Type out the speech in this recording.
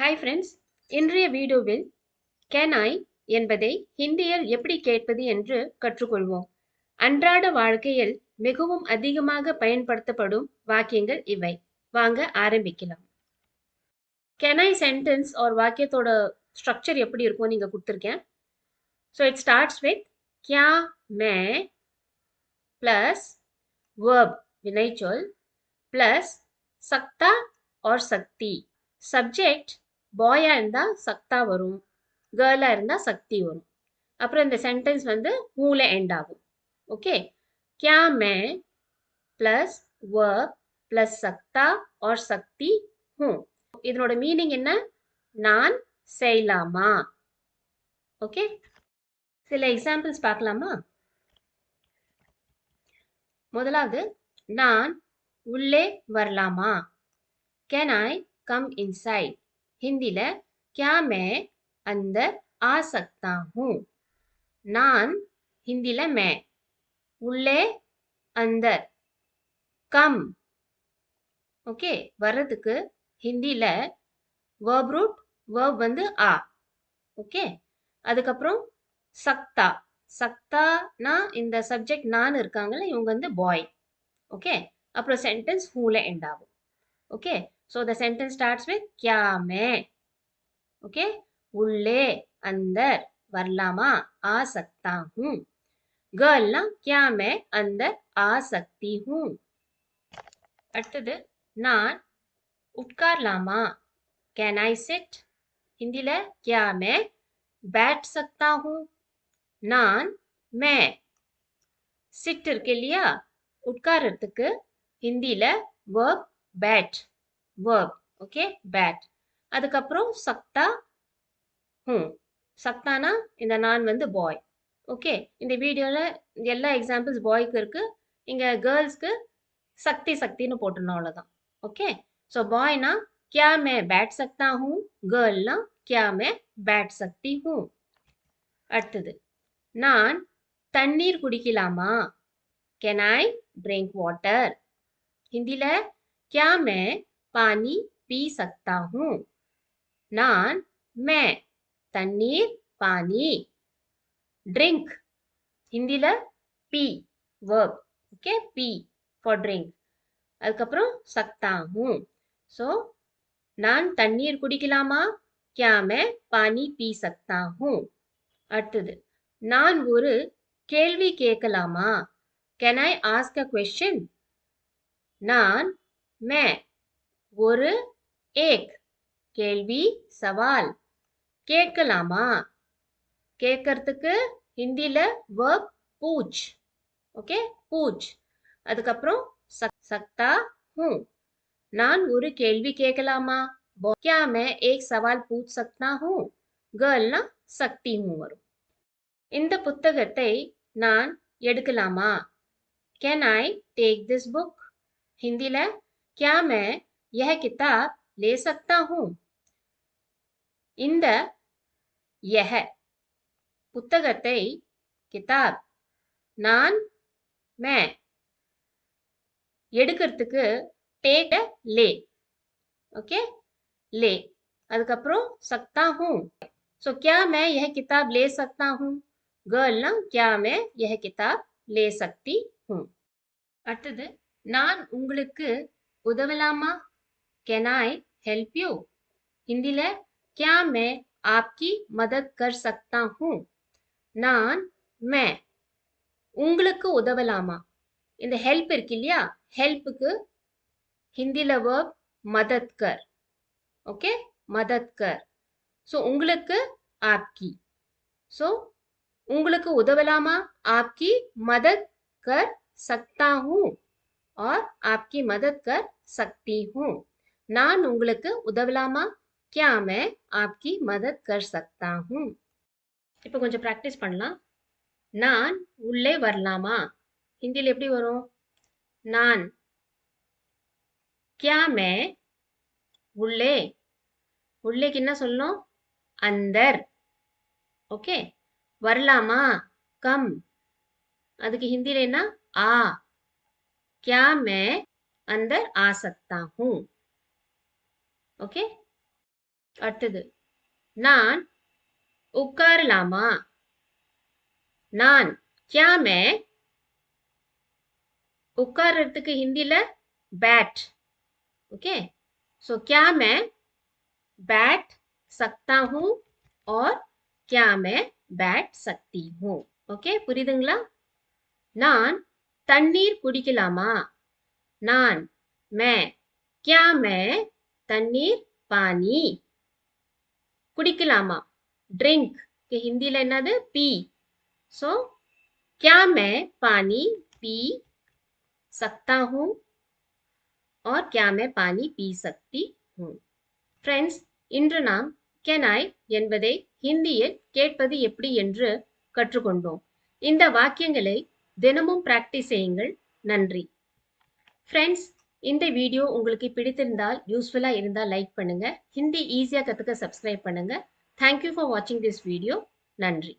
Hi friends, இன்றைய வீடியோவில் can I என்பதை ஹிந்தியில் எப்படி கேட்பது என்று கற்றுக்கொள்வோம். அன்றாட வாழ்க்கையில் மிகவும் அதிகமாக பயன்படுத்தப்படும் வாக்கியங்கள் இவை. வாங்க ஆரம்பிக்கலாம். கேன் ஐ சென்டென்ஸ் ஒரு வாக்கியத்தோட ஸ்ட்ரக்சர் எப்படி இருக்கும் நீங்க கொடுத்துருக்கேன். ஸோ இட் ஸ்டார்ட்ஸ் வித் கியா மே பிளஸ் verb வினைச்சொல் பிளஸ் சக்தா ஆர் சக்தி. சப்ஜெக்ட் பாயா இருந்தா சக்தா வரும், கேர்ளா இருந்தா சக்தி வரும். அப்புறம் இந்த சென்டென்ஸ் வந்து ஹூல எண்ட் ஆகும். ஓகே, கியா மே பிளஸ் verb பிளஸ் சக்தா ஆர் சக்தி ஹூ. இதனோட மீனிங் என்ன? நான் செய்யலாமா? ஓகே, சில எக்ஸாம்பிள்ஸ் பார்க்கலாமா? முதலாவது, நான் உள்ளே வரலாமா? Can I come inside? हिंदीல क्या मैं अंदर आ सकता हूँ? நான் हिंदीல मैं, உள்ளே अंदर, கம். ஓகே, வர்றதுக்கு ஹிந்தில verb root, verb வந்து ஆ. ஓகே, அதுக்கப்புறம் சக்தா. சக்தானா இந்த சப்ஜெக்ட் நான் இருக்காங்கல்ல, இவங்க வந்து பாய். ஓகே, அப்புறம் சென்டென்ஸ் ஹூல எண்ட் ஆகும். Okay, so the sentence starts with क्या मैं. ओके, உள்ளே अंदर வரலாமா, आ सकता हूँ. गर्ल ना क्या मैं अंदर आ सकती हूँ. அடுத்தது, நான் உட்காரலாமா? Can I sit? हिंदीல क्या मैं बैठ सकता हूँ? நான் मैं சிட் இருக்கு இல்லையா, உட்கார்றதுக்கு ஹிந்தில verb बैठ, verb. ஓகே, बैठ. அதுக்கப்புறம் சக்தா ஹூ. சக்தானா இந்த நான் வந்து பாய். ஓகே, இந்த வீடியோல எல்லா எக்ஸாம்பிள்ஸ் பாய்க்கு இருக்கு, இங்க கேர்ள்ஸ்க்கு சக்தி சக்தின்னு போட்டுருணும், அவ்வளவுதான். ஓகே, ஸோ பாய்னா क्या मैं बैठ सकता हूँ, கேர்ள்னா क्या मैं बैठ सकती हूँ. அடுத்தது, நான் தண்ணீர் குடிக்கலாமா? Can I drink water? हिंदीல क्या मैं पानी पी सकता हूँ? நான் मैं தண்ணீர் पानी, ड्रिंक हिंदीல पी, verb. ஓகே, पी for drink. அதுக்கப்புறம் सकता हूँ. ஸோ நான் தண்ணீர் குடிக்கலாமா? क्या मैं पानी पी सकता हूँ. அடுத்தது, நான் ஒரு கேள்வி கேட்கலாமா? Can I ask a question? நான் मैं ஒரு एक கேள்வி சவால், கேட்கலாமா? கேட்கறதுக்கு ஹிந்தில verb பூச். ஓகே, பூச். அதுக்கப்புறம் சக்தா ஹூ. நான் ஒரு கேள்வி கேட்கலாமா? क्या मैं एक सवाल पूछ सकता हूँ? கேர்ள்னா சக்தி ஹூ வரும். இந்த புத்தகத்தை நான் எடுக்கலாமா? Can I take this book? हिंदीல क्या मैं यह किताब ले सकता हूँ? இந்த यह புத்தகத்தை, கிதாப், நான் मैं எடுக்கிறதுக்கு டேக் லே. ஓகே, லே. அதுக்கப்புறம் सकता हूँ. सो क्या मैं यह किताब ले सकता हूँ? கேர்ள் ना क्या मैं यह किताब ले सकती हूँ. அடுத்தது, நான் உங்களுக்கு உதவலாமா? Can I help you? हिंदीல क्या मैं आपकी मदद कर सकता हूँ? நான் मैं உங்களுக்கு உதவலாமா. இந்த ஹெல்ப் இருக்கு இல்லையா, ஹெல்ப்புக்கு ஹிந்தில verb மதத் கர். ஓகே, மதத் கர். ஸோ உங்களுக்கு ஆப்கி. ஸோ உங்களுக்கு உதவலாமா? ஆப்கி மதத் கர் சக்தா ஹூ और आपकी मदद कर सकती हूँ. நான் உங்களுக்கு உதவலாமா? क्या मैं आपकी मदद कर सकता हूँ. இப்போ கொஞ்சம் பிராக்டிஸ் பண்ணலாம். நான் உள்ளே வரலாமா? ஹிந்தியில் எப்படி வரும்? நான். क्या मैं உள்ளே, உள்ளேக்கு என்ன சொல்லணும்? अंदर. ஓகே, வரலாமா? கம். அதுக்கு ஹிந்தியில் என்ன? आ. क्या मैं अंदर आ सकता हूँ? ओके, அடுத்தது நான் உட்காரலாமா? நான் क्या मैं உட்கார்றதுக்கு ஹிந்தில बैठ ओके सो क्या मैं बैठ सकता हूँ और क्या मैं बैठ सकती हूँ ओके புரியுதுங்களா? நான் தண்ணீர் குடிக்கலாமா? நான் मैं क्या मैं தண்ணீர் पानी குடிக்கலாமா ड्रिंक के हिंदीல என்னது पी सो क्या मैं पानी पी सकता हूँ और क्या मैं पानी पी सकती हूँ ஃப்ரெண்ட்ஸ் இன்று நாம் can I என்பதை ஹிந்தியில் கேட்பது எப்படி என்று கற்றுக்கொண்டோம். இந்த வாக்கியங்களை தினமும் பிராக்டிஸ் செய்யுங்கள். நன்றி. ஃப்ரெண்ட்ஸ் இந்த வீடியோ உங்களுக்கு பிடித்திருந்தால் யூஸ்ஃபுல்லா இருந்தால் லைக் பண்ணுங்க. ஹிந்தி ஈஸியா கத்துக்க சப்ஸ்கிரைப் பண்ணுங்க. Thank you for watching this video. நன்றி.